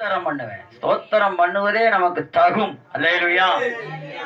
ஸ்தோத்திரம் பண்ணுவேன். ஸ்தோத்திரம் பண்ணுவதே நமக்கு தகும். அல்லேலூயா.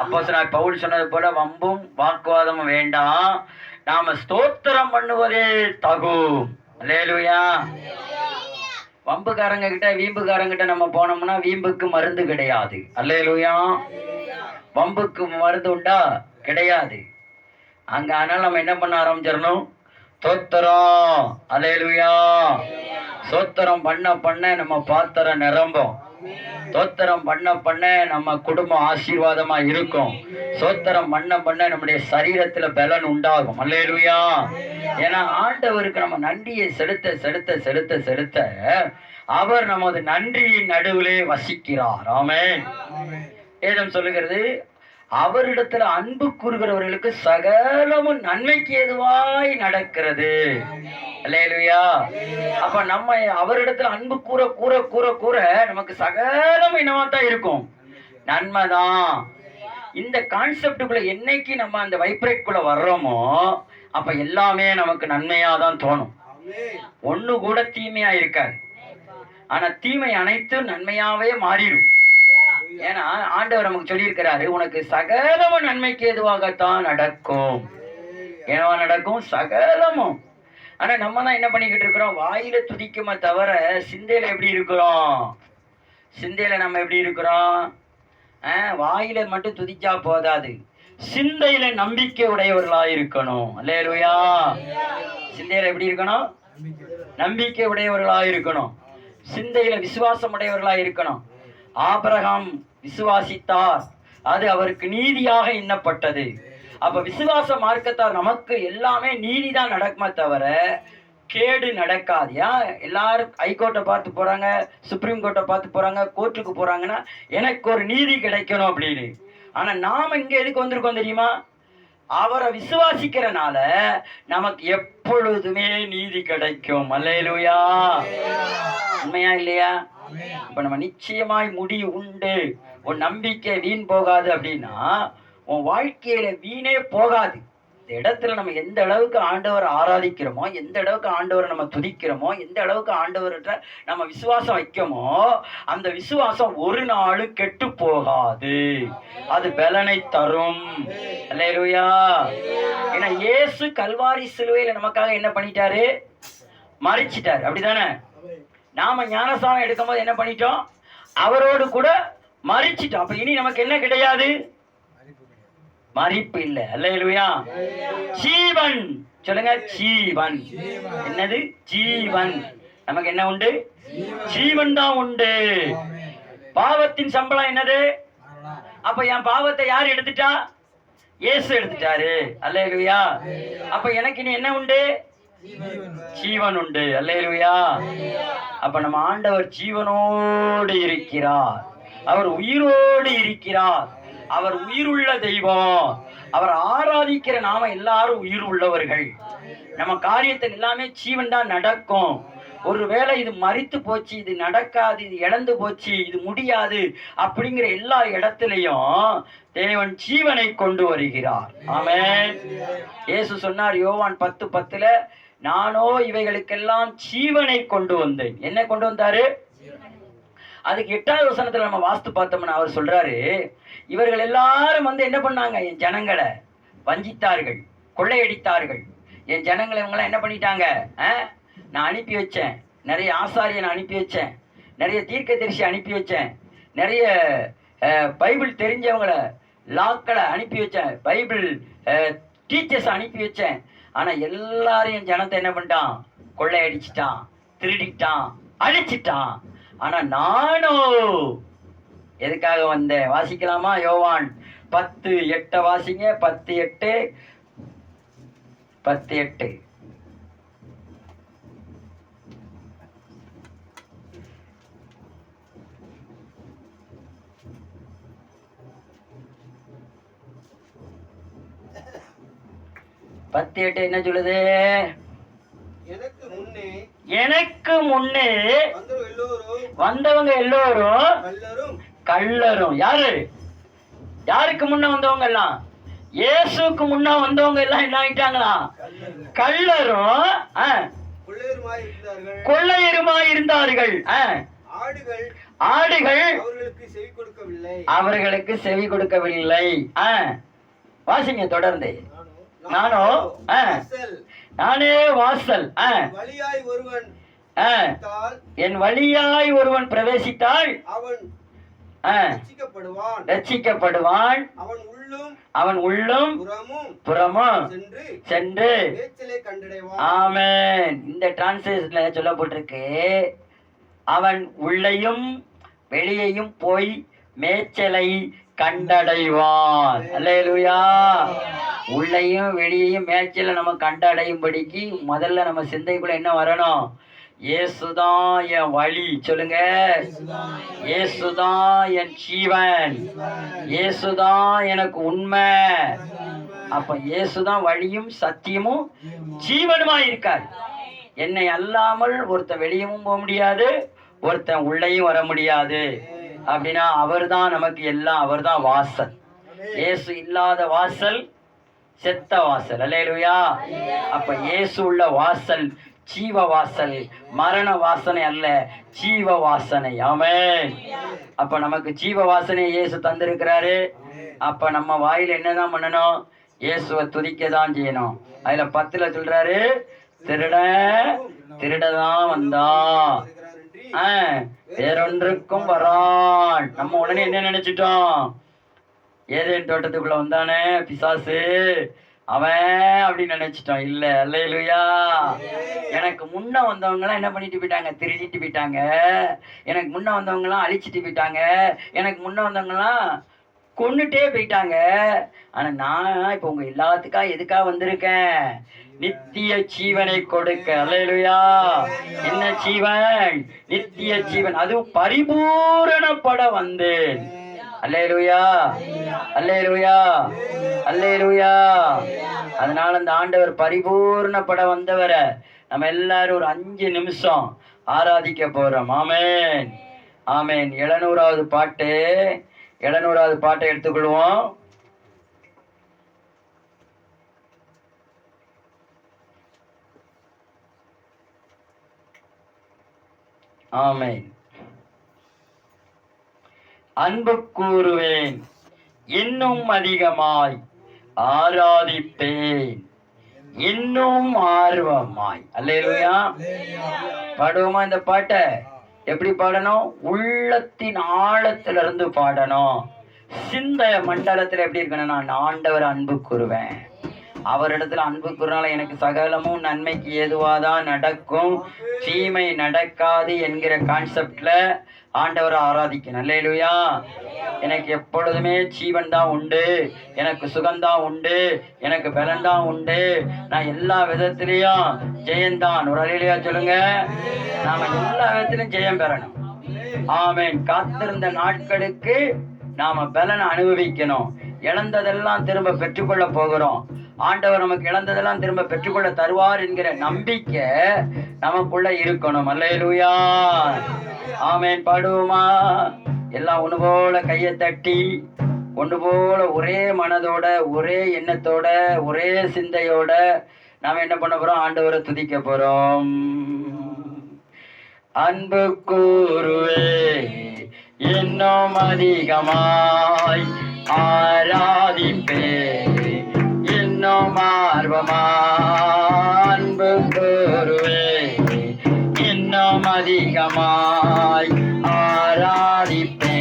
அப்போஸ்தலனாகிய பவுல் சொன்னது போல வம்பும் வாக்குவாதமும் வேண்டாம், நாம ஸ்தோத்திரம் பண்ணுவதே தகும். அல்லேலூயா. வம்புக்காரங்க கிட்ட வீம்புக்காரங்கிட்ட நம்ம போனோம்னா வீம்புக்கு மருந்து கிடையாது. அல்லேலூயா. வம்புக்கு மருந்து உண்டா? கிடையாது அங்க. அதனால நம்ம என்ன பண்ண ஆரம்பிச்சிடணும்? ஸ்தோத்திரம். அல்லேலூயா. ஸ்தோத்திரம் பண்ண பண்ண நம்ம பாத்திரம் நிரம்பும். ஸ்தோத்திரம் பண்ண பண்ண நம்ம குடும்பம் ஆசீர்வாதமா இருக்கும். ஸ்தோத்திரம் பண்ண பண்ண நம்முடைய சரீரத்துல பலன் உண்டாகும். அல்லேலூயா. ஏன்னா ஆண்டவருக்கு நம்ம நன்றியை செலுத்த செலுத்த செலுத்த செலுத்த அவர் நமது நன்றியின் நடுவிலே வசிக்கிறார். ஆமென். வேதம் சொல்லுகிறது, அவரிடத்துல அன்பு கூறுகிறவர்களுக்கு சகலமும் நன்மைக்கு ஏதுவாய் நடக்கிறது. அல்லேலூயா. அப்ப நம்ம அவரிடத்துல அன்பு கூற கூற கூற கூற நமக்கு சகலம் என்னவாத்தான் இருக்கும்? நன்மைதான். இந்த கான்செப்டுக்குள்ள என்னைக்கு நம்ம அந்த வைப்ரேட்குள்ள வர்றோமோ அப்ப எல்லாமே நமக்கு நன்மையாதான் தோணும். ஒண்ணு கூட தீமையா இருக்காது. ஆனா தீமை அனைத்தும் நன்மையாவே மாறிடும். ஏன்னா ஆண்டவர் நமக்கு சொல்லி இருக்கிறாரு, உனக்கு சகலமும் நன்மைக்கு எதுவாகத்தான் நடக்கும். என்னவா நடக்கும்? சகலமும். ஆனா நம்ம தான் என்ன பண்ணிக்கிட்டு இருக்கிறோம்? வாயில துதிக்குமே தவிர சிந்தையில எப்படி இருக்கிறோம்? சிந்தையில நம்ம எப்படி இருக்கிறோம்? வாயில மட்டும் துதிச்சா போதாது, சிந்தையில நம்பிக்கை உடையவர்களா இருக்கணும். அல்லேலூயா. சிந்தையில எப்படி இருக்கணும்? நம்பிக்கை உடையவர்களா இருக்கணும். சிந்தையில விசுவாசம் உடையவர்களா இருக்கணும். ஆபிரகாம் விசுவாசித்தார், அது அவருக்கு நீதியாக எண்ணப்பட்டது. அப்ப விசுவாச மார்க்கத்தார் நமக்கு எல்லாமே நீதிதான் நடக்குமே தவிர கேடு நடக்காது. ஏன் எல்லாரும் ஹைகோர்ட்டை பார்த்து போறாங்க, சுப்ரீம் கோர்ட்டை பார்த்து போறாங்க, கோர்ட்டுக்கு போறாங்கன்னா எனக்கு ஒரு நீதி கிடைக்கணும் அப்படின்னு. ஆனா நாம இங்க எதுக்கு வந்திருக்கோம் தெரியுமா? அவரை விசுவாசிக்கிறனால நமக்கு எப்பொழுதுமே நீதி கிடைக்கும். அல்லேலூயா. உண்மையா இல்லையா? இப்ப நம்ம நிச்சயமாய் முடிவு உண்டு, உன் நம்பிக்கை வீண் போகாது அப்படின்னா உன் வாழ்க்கையில வீணே போகாது. இந்த இடத்துல நம்ம எந்த அளவுக்கு ஆண்டவரை ஆராதிக்கிறோமோ, எந்த அளவுக்கு ஆண்டவரை நம்ம துதிக்கிறோமோ, எந்த அளவுக்கு ஆண்டவர்கிட்ட நம்ம விசுவாசம் வைக்கமோ, அந்த விசுவாசம் ஒரு நாளும் கெட்டு போகாது. அது பலனை தரும். அல்லேலூயா. ஏன்னா இயேசு கல்வாரி சிலுவையில நமக்காக என்ன பண்ணிட்டாரு? மரிச்சிட்டாரு. அப்படிதானே? நாம ஞானஸ்தானம் எடுக்கும் போது என்ன பண்ணிட்டோம்? அவரோடு கூட மரிச்சிட்டோம். அப்ப இனி நமக்கு என்ன கிடையாது? மரிப்பு இல்லை. அல்லேலூயா. ஜீவன். சொல்லுங்க, ஜீவன். என்னது? ஜீவன். நமக்கு என்ன உண்டு? ஜீவன் தான் உண்டு. பாவத்தின் சம்பளம் என்னது? அப்ப என் பாவத்தை யார் எடுத்துட்டா? இயேசு எடுத்துட்டாரு. அல்லேலூயா. அப்ப எனக்கு இனி என்ன உண்டு? ஜீவன் உண்டு. அல்லேலூயா. அப்ப நம்ம ஆண்டவர் ஜீவனோடு இருக்கிறார். அவர் உயிரோடு இருக்கிறார். அவர் உயிருள்ள தெய்வம். அவர் ஆராதிக்கிற நாம எல்லாரும் உயிர் உள்ளவர்கள். நம்ம காரியத்தில் எல்லாமே ஜீவன் தான் நடக்கும். ஒருவேளை இது மரித்து போச்சு, இது நடக்காது, இது இழந்து போச்சு, இது முடியாது அப்படிங்கிற எல்லா இடத்திலையும் தேவன் ஜீவனை கொண்டு வருகிறார். ஆமென். இயேசு சொன்னார் யோவான் 10:10, நானோ இவைகளுக்கெல்லாம் ஜீவனை கொண்டு வந்தேன். என்ன கொண்டு வந்தாரு? அதுக்கு 8வது வசனத்துல நம்ம வாஸ்து பார்த்தோம்னா அவர் சொல்றாரு, இவர்கள் எல்லாரும் வந்து என்ன பண்ணாங்க? என் ஜனங்களை வஞ்சித்தார்கள், கொள்ளையடித்தார்கள். என் ஜனங்களை இவங்களாம் என்ன பண்ணிட்டாங்க? நான் அனுப்பி வச்சேன். நிறைய ஆசாரியை நான் அனுப்பி வச்சேன், நிறைய தீர்க்கதரிசி அனுப்பி வச்சேன், நிறைய பைபிள் தெரிஞ்சவங்களை, லாக்களை அனுப்பி வச்சேன், பைபிள் டீச்சர்ஸ் அனுப்பி வச்சேன். ஆனா எல்லாரும் என் ஜனத்தை என்ன பண்ணிட்டான்? கொள்ளையடிச்சிட்டான், திருடிட்டான், அழிச்சிட்டான். ஆனா நானும் எதுக்காக வந்தேன்? வாசிக்கலாமா? யோவான் 10:8 வாசிங்க. 10:8. 10:8. என்ன சொல்லுது? எனக்கு முன்னே வந்தவங்க எல்லோரும் கள்ளரும். யாரு? யாருக்கு முன்ன வந்தவங்க எல்லாம்? இயேசுக்கு முன்ன வந்தவங்க எல்லாம் என்ன ஆயிட்டாங்களா? கள்ளரும் கொள்ளையருமாய் இருந்தார்கள். ஆடுகள் அவர்களுக்கு செவி கொடுக்கவில்லை. வாசிங்க தொடர்ந்து. நானே வாசல். என் வழியாய் ஒருவன் பிரவேசித்தால் அவன் ரட்சிக்கப்படுவான். அவன் உள்ளும் புறமும் சென்று. ஆமென். இந்த டிரான்ஸ்லேஷன்ல சொல்லப்பட்டிருக்கு, அவன் உள்ளேயும் வெளியையும் போய் மேய்ச்சலை கண்டடைவான். அல்லேலூயா. உள்ளேயும் வெளியையும் மேய்ச்சலை நம்ம கண்டடையும்படிக்கு முதல்ல நம்ம சிந்தைக்குள்ள என்ன வரணும்? இயேசுதான் என் வழி. சொல்லுங்க, இயேசுதான் என் ஜீவன், இயேசுதான் எனக்கு உண்மை. அப்ப இயேசுதான் வழியும் சத்தியமும் ஜீவனுமா இருக்கார். என்னை அல்லாமல் ஒருத்தன் வெளியவும் போக முடியாது, ஒருத்தன் உள்ளேயும் வர முடியாது. அப்படின்னா அவர் தான் நமக்கு எல்லாம். அவர் தான் வாசல். இயேசு இல்லாத வாசல் செத்த வாசல். அல்லேலூயா. அப்ப இயேசு உள்ள வாசல் ஜீவ வாசல், மரண வாசனை அல்ல, ஜீவ வாசனை. ஆமென். அப்ப நமக்கு ஜீவ வாசனை இயேசு தந்திருக்கிறாரு. அப்ப நம்ம வாயில என்னதான் பண்ணணும்? இயேசுவை துதிக்க தான் செய்யணும். அதுல 10ல சொல்றாரு, திருடதான் வந்தான், வேறொன்றுக்கும் வரான். நம்ம உடனே என்ன நினைச்சிட்டோம்? ஏதேன் தோட்டத்துக்குள்ள வந்தானே பிசாசு, அவன் அப்படின்னு நினைச்சிட்டோம். இல்ல. அல்லேலூயா. எனக்கு முன்ன வந்தவங்க எல்லாம் என்ன பண்ணிட்டு போயிட்டாங்க? திருடிட்டு போயிட்டாங்க. எனக்கு முன்ன வந்தவங்க எல்லாம் அழிச்சிட்டு போயிட்டாங்க. எனக்கு முன்ன வந்தவங்க எல்லாம் கொன்னுட்டே போயிட்டாங்க. ஆனா நான் இப்ப உங்க எல்லாத்துக்காக எதுக்காக வந்திருக்கேன்? நித்திய ஜீவனை கொடுக்க. அல்லேலூயா. என்ன ஜீவன்? நித்திய ஜீவன். அதுவும் பரிபூரணப்பட வந்தேன். அல்லேலூயா, அல்லேலூயா, அல்லேலூயா. அதனால அந்த ஆண்டவர் பரிபூர்ணப்பட வந்தவரை நம்ம எல்லாரும் ஒரு 5 நிமிஷம் ஆராதிக்க போறோம். ஆமென், ஆமென். 700வது பாட்டு, 700வது பாட்டை எடுத்துக்கொள்வோம். ஆமென். அன்பு கூறுவேன், இன்னும் அதிகமாய் ஆராதிப்பேன், இன்னும் ஆர்வமாய். அல்லேலூயா. பாடுவோமா இந்த பாட்டை? எப்படி பாடணும்? உள்ளத்தின் ஆழத்துல இருந்து பாடணும். சிந்த மண்டலத்துல எப்படி இருக்கணும்? நான் ஆண்டவர் அன்பு கூறுவேன், அவரிடத்துல அன்பு கூறினால எனக்கு சகலமும் நன்மைக்கு ஏதுவாதான் நடக்கும், தீமை நடக்காது என்கிற கான்செப்ட்ல ஆண்டவரை ஆராதிக்கணும். அல்லேலூயா. எனக்கு எப்பொழுதுமே ஜீவன் தான் உண்டு, எனக்கு சுகம்தான் உண்டு, எனக்கு பலன் தான் உண்டு, நான் எல்லா விதத்திலையும் ஜெயந்தான். ஒரு அல்லேலூயா சொல்லுங்க. நாம எல்லா விதத்திலும் ஜெயம் பெறணும். ஆமென். காத்திருந்த நாட்களுக்கு நாம பலனை அனுபவிக்கணும். இழந்ததெல்லாம் திரும்ப பெற்றுக்கொள்ள போகிறோம். ஆண்டவர் நமக்கு இழந்ததெல்லாம் திரும்ப பெற்றுக்கொள்ள தருவார் என்கிற நம்பிக்கை நமக்குள்ள இருக்கணும். அல்லேலூயா. ஆமென். பாடுவோமா? எல்லாம் ஒன்று போல கையை தட்டி, ஒன்று போல ஒரே மனதோட, ஒரே எண்ணத்தோட, ஒரே சிந்தையோட நாம என்ன பண்ண போறோம்? ஆண்டவரை துதிக்க போறோம். அன்பு கூறுவே, இன்னும் அதிகமாய் ஆராதிப்பே, இன்னும் ஆர்வமாய் அன்பு கூறுவே, இன்னும் அதிகமாய் ஆராதிப்பே,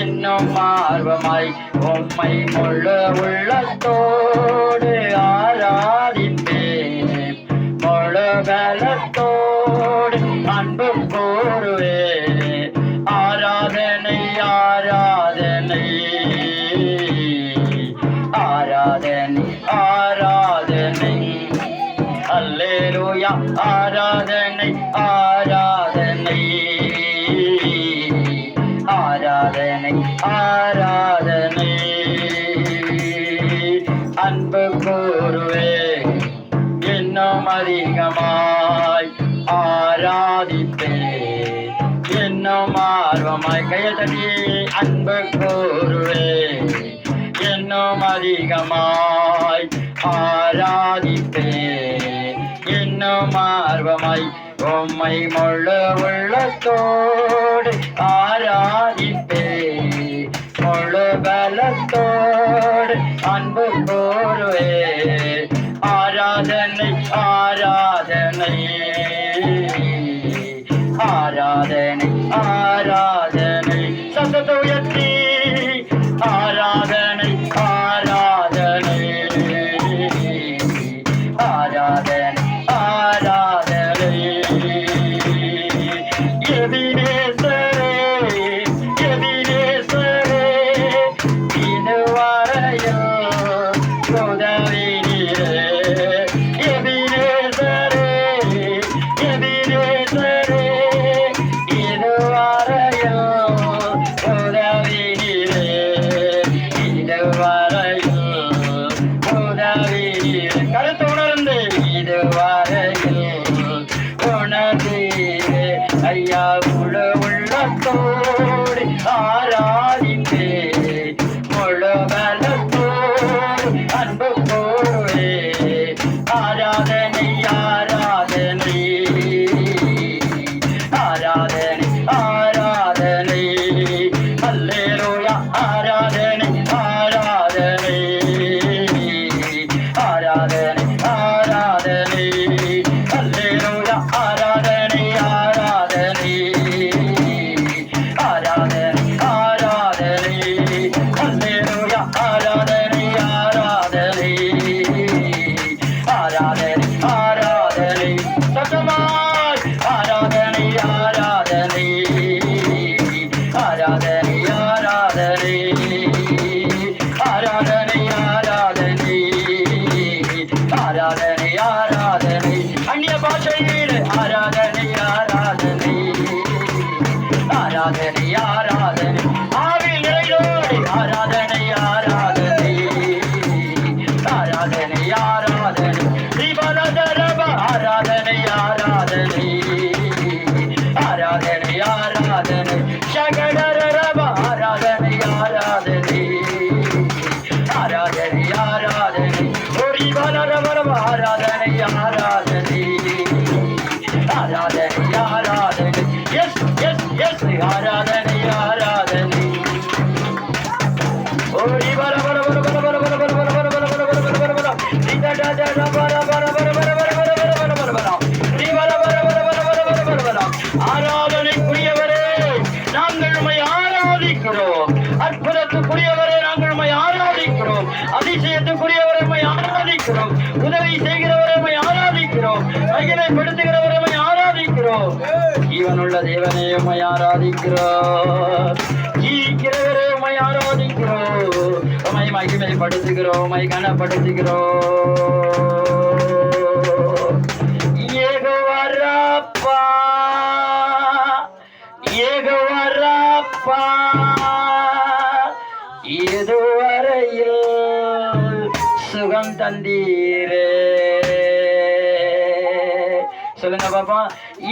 இன்னும் ஆர்வமாய் உம்மை முழு உள்ளத்தோடு ஆராதிப்பே, முழு பலத்தோடு அன்பு கூறுவே. ஆராதனை, ஆராதனை, ஆராதனை, ஆராதனை. அல்லேலூயா. ஆராதனை, ஆராதனை, ஆராதனை, ஆராதனை. அன்பு கூறுவே, இன்னும் அதிகமாய் ஆராதிப்பே, இன்னும் ஆர்வமாய் கையை தட்டி அன்பு கூறுவே, இன்னும் அதிகமாய் ஆராதிப்பே, இன்னும் ஆர்வமாய் உம்மை முழு உள்ளத்தோடு ஆராதிப்பே, முழு பலத்தோடு அன்பு கூறுவே. ஆராதனை ஆராதனை ஆராதனை ஆராதனை, சத்தத்தை உயர்த்தி ஆராதனை ஆராதனை ஆராதனை ஆராதனை. எபினேசரே எபினேசரே, இதுவரையில் உதவி நீரே. எபினேசரே எபினேசரே, இதுவரையில் உதவி நீரே. இதுவரையில் உதவி நீரே. கருத்து உணர்ந்து இதுவரையில் உணர்ந்தீரே. ஐயா முழு உள்ளத்தோடு ஆராதிப்பே, முழு பலத்தோடு அன்பு கூறுவே. ஆராதனை ஆராதனை ஆராதனை ஆராதனை, அல்லேலூயா ஆராதனை ஆராதனை ஆராதனை ஆராதனை, அல்லேலூயா ஆராதனை ஆராதனை ஆராதனை ஆராதனை, அல்லேலூயா ஆராதனை ஆராதனை ஆராதனை ஆராதனை. சத்தமாய் ஆராதனை ஆராதனை ஆராதனை ஆராதனை ஆராதனை ஆராதனை ஆராதனை ஆராதனை. அந்நிய பாஷையில் ஆராதனை ஆராதனை ஆராதனை ஆராதனை, ஆவில் நிறையோடு ஆராதனை ஆராதனை ஆராதனை ஆராதனை. தீபலதரப ஆராதனை ஆராதனை ஆராதனை ஆராதனை, சகடரப ஆராதனை ஆராதனை ஆராதனை ஆராதனை. ஒரு வளரவரவ ஆராதனை ஆராதனை ஆராதனை ஆராதனை. எஸ் எஸ் எஸ் ஆராதனை ஆராதனை. ஓடி வர வர வர வர வர வர வர வர வர வர வர வர வர வர. டிடா டா டா வர வர வர வர வர வர வர வர வர வர. டி வர வர வர வர வர வர வர வர. ஆராதனைக்குரியவரே நாங்கள் உம்மை ஆராதிக்கிறோம். அற்புதத்துக்குரியவரே நாங்கள் உம்மை ஆராதிக்கிறோம். அதிசயத்துக்குரியவரை உம்மை ஆராதிக்கிறோம். உதவி செய்கிறவரை உம்மை ஆராதிக்கிறோம். மகிமைப்படுத்துகிறவரை உம்மை ஆராதிக்கிறோம். ஜீவனுள்ள தேவனே உம்மை ஆராதிக்கிறோம். ஜீவிக்கிறவரே உம்மை ஆராதிக்கிறோம். உம்மை மகிமைப்படுத்துகிறோம். உம்மை கனப்படுத்துகிறோம். யெகோவா ராப்பா யெகோவா ராப்பா, இதுவரையில் சுகம் தந்தீரே. சொல்லுங்க பாப்பா.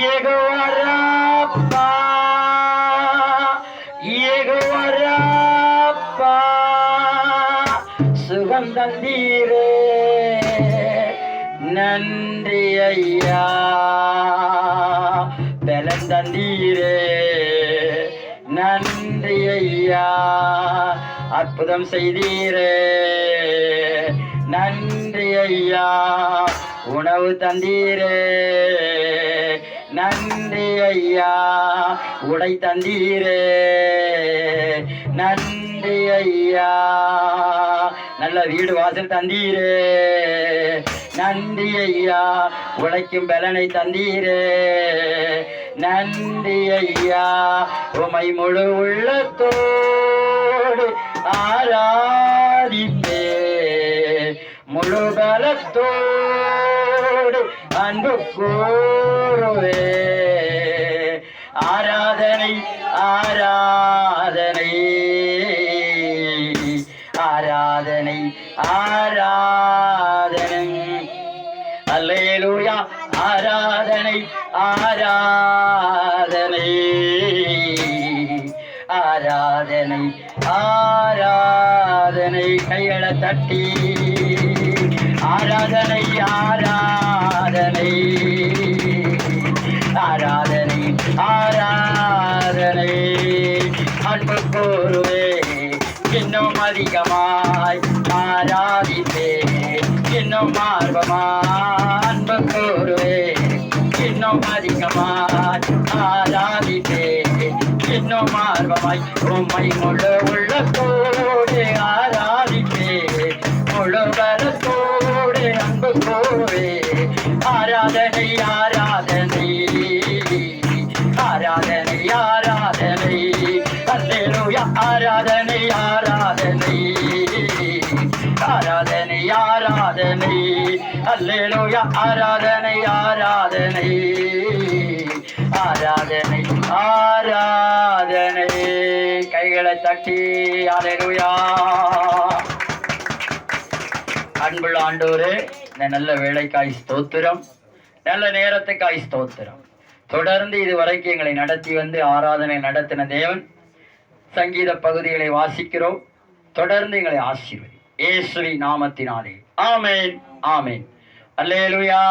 யெகோவா ராப்பா யெகோவா ராப்பா, சுகம் தந்தீரே. நன்றி ஐயா, பலன் தந்தீரே. நன்றி ஐயா, அற்புதம் செய்தீரே. நன்றி ஐயா, உணவு தந்தீரே. நன்றி ஐயா, உடை தந்தீரே. நன்றி ஐயா, நல்ல வீடு வாசல் தந்தீரே. நன்றி ஐயா, உழைக்கும் பலனை தந்தீரே. நன்றி ஐயா, உமை முழு உள்ளத்தோடு ஆராதிப்பே, முழு பலத்தோடு அன்பு கூறுவே. ஆராதனை ஆராதனை ஆராதனை ஆராதனை. அல்லேலூயா. ஆராதனை ஆராதனை ஆராதனை ஆராதனை. கைகளை தட்டி ஆராதனை ஆராதனை ஆராதனை ஆராதனை அன்பு கூறுவே இன்னும் அதிகமாய் ஆராதிப்பே இன்னும் ஆர்வமாய் அன்பு கூறுவே இன்னும் அதிகமாய் ஆராதிப்பே இன்னும் ஆர்வமாய் உம்மை முழு உள்ளத்தோடு ஆராதிப்பே முழு பலத்தோடு அன்பு கூறுவே ஆராதனை ஆராதனை ஆராதனை ஆராதனை அல்லேலூயா ஆராதனை ஆராதனை ஆராதனை ஆராதனை அல்லேலூயா ஆராதனை ஆராதனை ஆராதனை ஆராதனை கைகளை தட்டி அல்லேலூயா. அன்புள்ள ஆண்டவரே, இந்த நல்ல வேலைக்காய் ஸ்தோத்திரம், நல்ல நேரத்துக்காய் ஸ்தோத்திரம். தொடர்ந்து இதுவரைக்கும் எங்களை நடத்தி வந்து ஆராதனை நடத்தின தேவன், சங்கீத பகுதிகளை வாசிக்கிறோம். தொடர்ந்து எங்களை ஆசீர்வதி இயேசுவின் நாமத்தினாலே. ஆமென் ஆமென். அல்லேலூயா.